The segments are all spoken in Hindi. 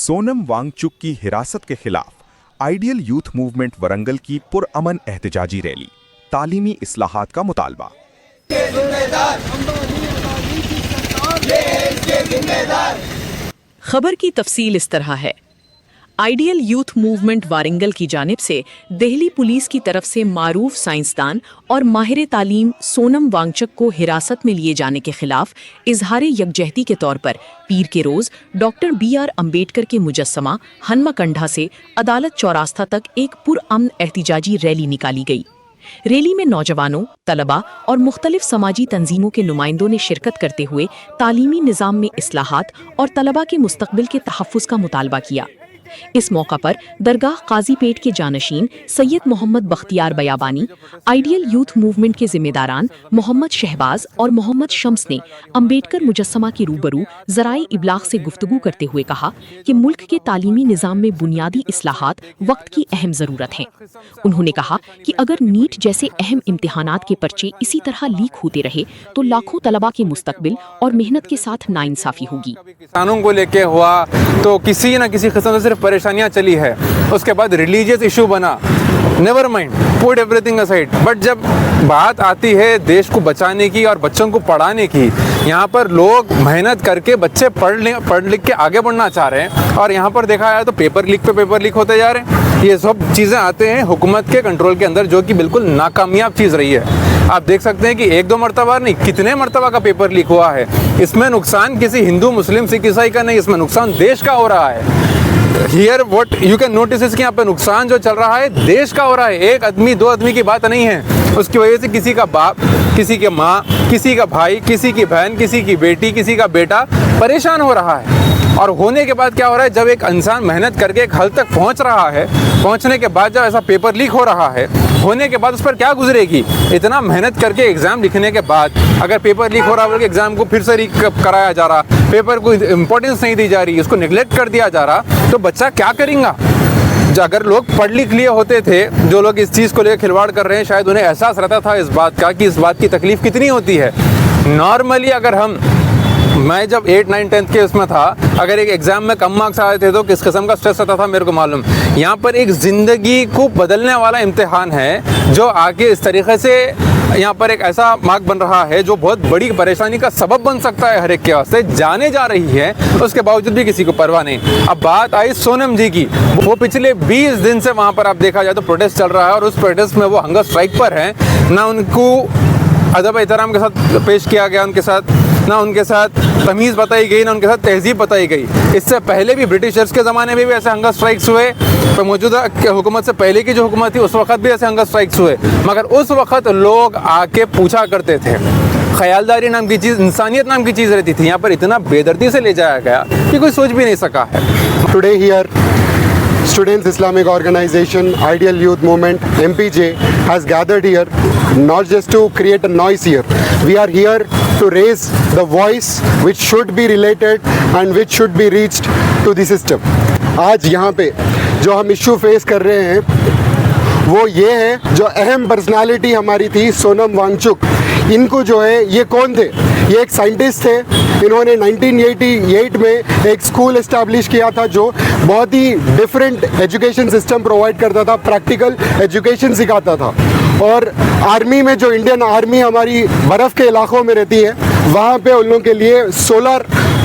सोनम वांगचुक की हिरासत के खिलाफ आइडियल यूथ मूवमेंट वरंगल की पुरअमन एहतजाजी रैली, तालीमी इस्लाहात का मुतालबा। खबर की तफसील इस तरह है। आइडियल यूथ मूवमेंट वारंगल की जानिब से दिल्ली पुलिस की तरफ से मारूफ साइंसदान और माहिर तालीम सोनम वांगचुक को हिरासत में लिए जाने के खिलाफ इजहार यकजहती के तौर पर पीर के रोज डॉक्टर BR अम्बेडकर के मुजस्समा हनमकंडा से अदालत चौरास्ता तक एक पुरअमन एहतिजाजी रैली निकाली गई। रैली में नौजवानों, तलबा और मुख्तलिफ समाजी तंजीमों के नुमाइंदों ने शिरकत करते हुए तालीमी निज़ाम में इस्लाहात और तलबा के मुस्तकबिल के तहफ़्फ़ुज़ का मुतालबा किया। इस मौका पर दरगाह काजीपेट के जानशीन Syed Mohammed Bakhtiyar Biyabani, ideal youth movement के जिम्मेदारान मोहम्मद शहबाज और मोहम्मद शम्स ने अम्बेडकर मुजस्समा के रूबरू ज़राए इब्लाग से गुफ्तगू करते हुए कहा कि मुल्क के तालीमी निज़ाम में बुनियादी इस्लाहात वक्त की अहम ज़रूरत हैं। उन्होंने कहा कि अगर नीट जैसे अहम इम्तिहानात के पर्चे इसी तरह लीक होते रहे तो लाखों तलबा के मुस्तकबिल और मेहनत के साथ नाइंसाफ़ी होगी। कानून को लेके हुआ तो किसी न किसी किस्म से सिर्फ परेशानियां चली है, उसके बाद रिलीजियस इशू बना, never mind, put everything aside. But जब बात आती है देश को बचाने की और बच्चों को पढ़ाने की, यहाँ पर लोग मेहनत करके बच्चे पढ़ लिख के आगे बढ़ना चाह रहे हैं और यहाँ पर देखा जाए तो पेपर लीक होते जा रहे हैं। ये सब चीज़ें आते हैं हुकूमत के कंट्रोल के अंदर, जो कि बिल्कुल नाकामयाब चीज़ रही है। आप देख सकते हैं कि एक दो मरतबा नहीं, कितने मरतबा का पेपर लीक हुआ है। इसमें नुकसान किसी हिंदू, मुस्लिम, सिख, ईसाई का नहीं, इसमें नुकसान देश का हो रहा है। Here what you can notice is कि यहाँ पे नुकसान जो चल रहा है देश का हो रहा है। एक आदमी, दो आदमी की बात नहीं है। उसकी वजह से किसी का बाप, किसी के माँ, किसी का भाई, किसी की बहन, किसी की बेटी, किसी का बेटा परेशान हो रहा है। और होने के बाद क्या हो रहा है, जब एक इंसान मेहनत करके एक हद तक पहुँच रहा है, पहुँचने के बाद जब ऐसा पेपर लीक हो रहा है, होने के बाद उस पर क्या गुजरेगी। इतना मेहनत करके एग्ज़ाम लिखने के बाद अगर पेपर लीक हो रहा है, एग्ज़ाम को फिर से रीक कराया जा रहा, पेपर को इम्पोर्टेंस नहीं दी जा रही, उसको निगलेक्ट कर दिया जा रहा, तो बच्चा क्या करेगा। अगर लोग पढ़ लिख लिए होते थे, जो लोग इस चीज़ को लेकर खिलवाड़ कर रहे हैं, शायद उन्हें एहसास रहता था इस बात का कि इस बात की तकलीफ़ कितनी होती है। नॉर्मली अगर मैं जब 8, 9, 10 के उसमें था, अगर एक एग्ज़ाम में कम मार्क्स आए थे तो किस किस्म का स्ट्रेस रहता था मेरे को मालूम। यहाँ पर एक ज़िंदगी को बदलने वाला इम्तिहान है जो आगे इस तरीके से यहाँ पर एक ऐसा मार्क बन रहा है जो बहुत बड़ी परेशानी का सबब बन सकता है हर एक के वास्ते। जाने जा रही है, उसके बावजूद भी किसी को परवाह नहीं। अब बात आई सोनम जी की, वो पिछले 20 दिन से वहाँ पर आप देखा जाए तो प्रोटेस्ट चल रहा है और उस प्रोटेस्ट में वो हंगर स्ट्राइक पर हैं। ना उनको अदब एहतराम के साथ पेश किया गया, ना उनके साथ तमीज़ बताई गई, ना उनके साथ तहजीब बताई गई। इससे पहले भी ब्रिटिशर्स के ज़माने में भी ऐसे हंगर स्ट्राइक्स हुए, तो मौजूदा हुकूमत से पहले की जो हुकूमत थी उस वक्त भी ऐसे हंगर स्ट्राइक्स हुए, मगर उस वक्त लोग आके पूछा करते थे। ख्यालदारी नाम की चीज़, इंसानियत नाम की चीज़ रहती थी। यहाँ पर इतना बेदर्दी से ले जाया गया कि कोई सोच भी नहीं सका है। Today here Students Islamic Organization, Ideal Youth Movement, MPJ has gathered here not just to create a noise here. We are here to raise the voice which should be related and which should be reached to the system. आज यहाँ पे जो हम इशू फेस कर रहे हैं वो ये है, जो अहम पर्सनालिटी हमारी थी सोनम वांगचुक, इनको जो है, ये कौन थे? ये एक साइंटिस्ट थे। इन्होंने 1988 में एक स्कूल इस्टेब्लिश किया था जो बहुत ही डिफरेंट एजुकेशन सिस्टम प्रोवाइड करता था, प्रैक्टिकल एजुकेशन सिखाता था। और आर्मी में, जो इंडियन आर्मी हमारी बर्फ़ के इलाकों में रहती है, वहाँ पे उन लोगों के लिए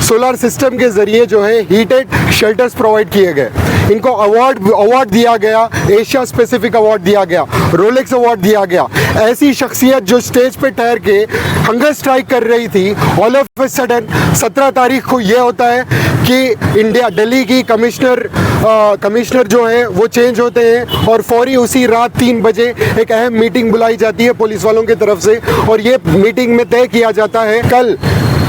सोलर सिस्टम के ज़रिए जो है हीटेड शेल्टर्स प्रोवाइड किए गए। इनको अवार्ड दिया गया, एशिया स्पेसिफिक अवार्ड दिया गया, रोलेक्स अवार्ड दिया गया। ऐसी शख्सियत जो स्टेज पे ठहर के हंगर स्ट्राइक कर रही थी, ऑल ऑफ अ सडन 17 तारीख को ये होता है कि दिल्ली की कमिश्नर जो है वो चेंज होते हैं और फौरी उसी रात 3 बजे एक अहम मीटिंग बुलाई जाती है पुलिस वालों की तरफ से, और ये मीटिंग में तय किया जाता है कल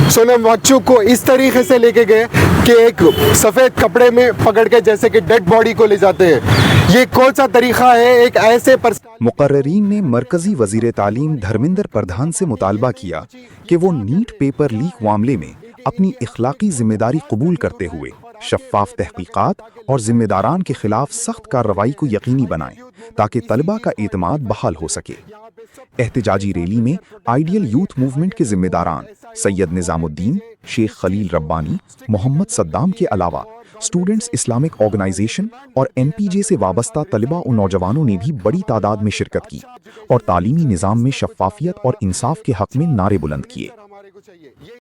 सोनम वांगचुक को इस तरीके से लेके गए कि एक सफ़ेद कपड़े में पकड़ के जैसे कि डेड बॉडी को ले जाते हैं। ये कौन सा तरीक़ा है एक ऐसे मुकर्ररीन ने मरकजी वज़ीर तालीम धर्मेंद्र प्रधान से मुतालबा किया कि वो नीट पेपर लीक मामले में अपनी इखलाकी जिम्मेदारी कबूल करते हुए शफ़ाफ तहकीकात और जिम्मेदारान के खिलाफ सख्त कार्रवाई को यकीनी बनाएं ताकि तलबा का एतमाद बहाल हो सके। एहतजाजी रैली में आइडियल यूथ मूवमेंट के जिम्मेदारान सैयद निज़ामुद्दीन, शेख खलील रब्बानी, मोहम्मद सद्दाम के अलावा स्टूडेंट्स इस्लामिक ऑर्गेनाइजेशन और एमपीजे से वाबस्ता तलिबा और नौजवानों ने भी बड़ी तादाद में शिरकत की और तालीमी निज़ाम में शफ़ाफियत और इंसाफ के हक़ में नारे बुलंद किए।